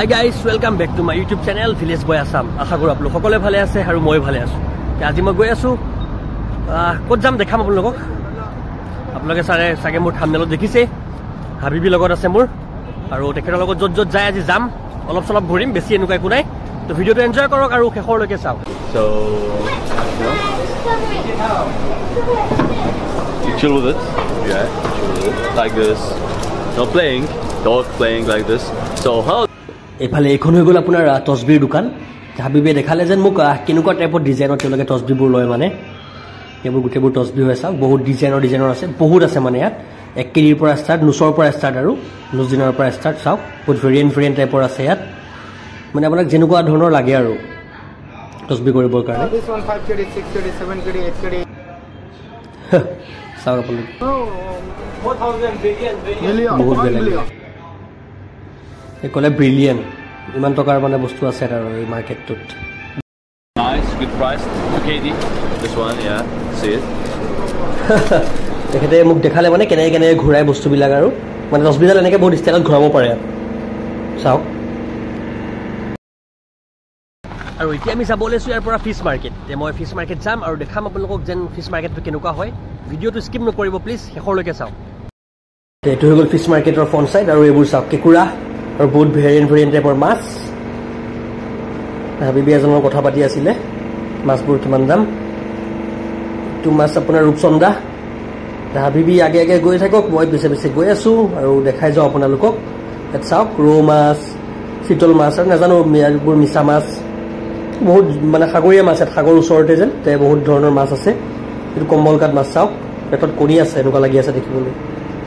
Hi guys, welcome back to my YouTube channel Village Boy Assam. আশা কৰো আপোনালোক সকলোৱে ভালে আছে আৰু মই ভালে আছো। আজি মই গৈ আছো ক'ত যাম দেখাম আপোনালোকক। আপোনালোকে চাগে মোৰ থাম্বনেলত দেখিছে হাবিবি লগত আছে মোৰ আৰু তেখেতৰ লগত য'ত য'ত যায় আজি যাম অলপ চলপ ঘূৰিম বেছি এনেকুৱা একো নাই তো ভিডিঅ'টো এনজয় কৰক আৰু শেষৰলৈকে চাওক। So you chill with it, yeah, chill with it like this. Not playing, dog playing like this. So how এফালে এখন হৈ গ'ল আপোনাৰ তসবিৰ দোকান হাবিবে দেখালে যেন মোক কেনেকুৱা টাইপৰ ডিজাইনৰ তেওঁলোকে তসবিবোৰ লয় মানে এইবোৰ গোটেইবোৰ তসবি হৈ চাওক বহুত ডিজাইনৰ আছে বহুত আছে মানে ইয়াত 1 কেজিৰ পৰা ষ্টাৰ্ট নুচৰ পৰা ষ্টাৰ্ট আৰু নুজিনৰ পৰা ষ্টাৰ্ট চাওক বহুত ভেৰিয়েণ্ট টাইপৰ আছে ইয়াত মানে আপোনাক যেনেকুৱা ধৰণৰ লাগে আৰু তসবি কৰিবৰ কাৰণে This one 5 kg, 6 kg, 7 kg, 8 kg. চাওক আপোনালোক 4000 billion. বহুত বেলেগ একলে ব্ৰিলিয়েণ্ট ইমান টকাৰ মানে বস্তু আছে আৰু এই মাৰ্কেটটোত nice, good price, 2 kg. This one, yeah, see it. তেখেতে মোক দেখালে মানে কেনেকৈ ঘূৰাই বস্তুবিলাক আৰু মানে তসবিডাল এনেকৈ বহুত ষ্টাইলত ঘূৰাব পাৰে চাওক আৰু এতিয়া আমি যাব ওলাইছোঁ ইয়াৰ পৰা ফিছ মাৰ্কেট মই ফিছ মাৰ্কেট যাম আৰু দেখাম আপোনালোকক যেন ফিছ মাৰ্কেটটো কেনেকুৱা হয় ভিডিঅ'টো স্কিপ নকৰিব প্লিজ শেষৰলৈকে চাওক এইটো হৈ গ'ল ফিছ মাৰ্কেটৰ ফ্ৰণ্ট চাইড আৰু এইবোৰ চাওক কেঁকুৰা আৰু বহুত ভেৰিয়েণ্ট টাইপৰ মাছ হাবিবি এজনৰ কথা পাতি আছিলে মাছবোৰ কিমান দাম এইটো মাছ আপোনাৰ ৰূপচন্দা হাবিবি আগে গৈ থাকক মই পিছে গৈ আছোঁ আৰু দেখাই যাওঁ আপোনালোকক ইয়াত চাওক ৰৌ মাছ চিতল মাছ আৰু নাজানো এইবোৰ মিছা মাছ বহুত মানে সাগৰীয়া মাছ ইয়াত সাগৰ ওচৰতে যেন বহুত ধৰণৰ মাছ আছে এইটো কম্বলকাত মাছ চাওক পেটত কণী আছে এনেকুৱা লাগি আছে দেখিবলৈ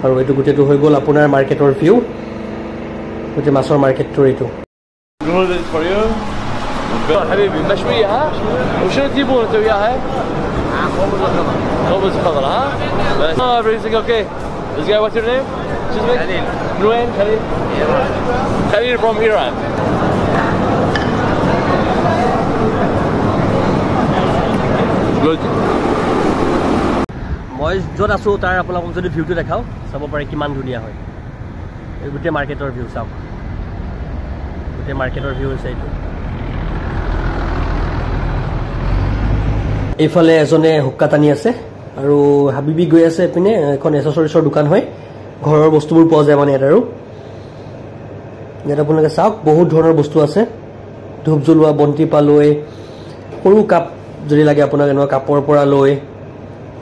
আৰু এইটো গোটেইটো হৈ গ'ল আপোনাৰ মাৰ্কেটৰ ভিউ গোটেই মাছৰ মাৰ্কেটটোৰ এইটো Good for you. حبيبي مشوية ها؟ وشنو تجيبون انتوا وياها؟ خبز خضر ها؟ everything okay. This guy what's your name? شو اسمك؟ خليل. من وين خليل؟ خليل from Iran. Good. মই য'ত আছোঁ তাৰ আপোনালোকক যদি ভিউটো দেখাওঁ চাব পাৰে কিমান ধুনীয়া হয় এই গোটেই মাৰ্কেটৰ ভিউ চাওক গোটেই মাৰ্কেটৰ ভিউ হৈছে এইটো এইফালে এজনে হুক্কা টানি আছে আৰু হাবিবি গৈ আছে এইপিনে এখন এচেছৰিজৰ দোকান হয় ঘৰৰ বস্তুবোৰ পোৱা যায় মানে ইয়াত আৰু ইয়াত আপোনালোকে চাওক বহুত ধৰণৰ বস্তু আছে ধূপ জ্বলোৱা বন্তি পালৈ সৰু কাপ যদি লাগে আপোনাক এনেকুৱা কাপৰ পৰা লৈ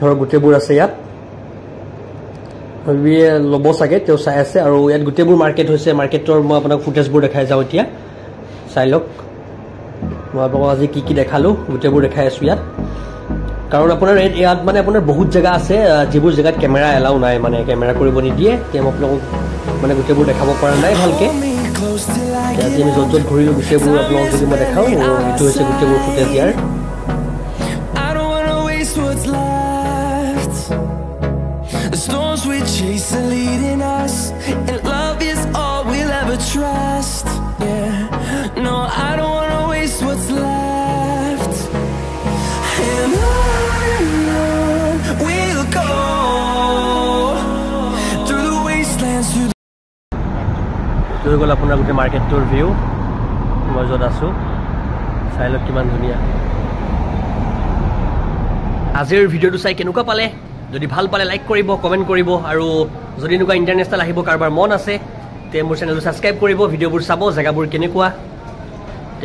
ধৰক গোটেইবোৰ আছে ইয়াত হাবিবিয়ে ল'ব চাগে তেওঁ চাই আছে আৰু ইয়াত গোটেইবোৰ মাৰ্কেট হৈছে মাৰ্কেটৰ মই আপোনাক ফুটেজবোৰ দেখাই যাওঁ এতিয়া চাই লওক মই আপোনাক আজি কি দেখালোঁ গোটেইবোৰ দেখাই আছোঁ ইয়াত কাৰণ আপোনাৰ ইয়াত মানে আপোনাৰ বহুত জেগা আছে যিবোৰ জেগাত কেমেৰা এলাউ নাই মানে কেমেৰা কৰিব নিদিয়ে তেওঁ আপোনালোকক মানে গোটেইবোৰ দেখাব পৰা নাই ভালকৈ আজি আমি য'ত ঘূৰিলোঁ গোটেইবোৰ আপোনালোকক যদি মই দেখাওঁ এইটো হৈছে গোটেইবোৰ footage year The storms we chase are leading us, and love is all we'll ever trust. Yeah, no, I don't wanna waste what's left. And on we'll go through the wastelands, through the হৈ গ'ল আপোনাৰ গোটেই মাৰ্কেটটোৰ view মই য'ত আছোঁ চাই লওক কিমান ধুনীয়া আজিৰ ভিডিঅ'টো চাই কেনেকুৱা পালে যদি ভাল পালে লাইক কৰিব কমেণ্ট কৰিব আৰু যদি এনেকুৱা ইণ্টাৰনেশ্যনেল আহিব কাৰোবাৰ মন আছে তে মোৰ চেনেলটো ছাবস্ক্ৰাইব কৰিব ভিডিঅ'বোৰ চাব জেগাবোৰ কেনেকুৱা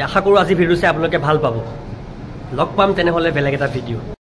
আশা কৰোঁ আজি ভিডিঅ' চাই আপোনালোকে ভাল পাব লগ পাম তেনেহ'লে বেলেগ এটা ভিডিঅ'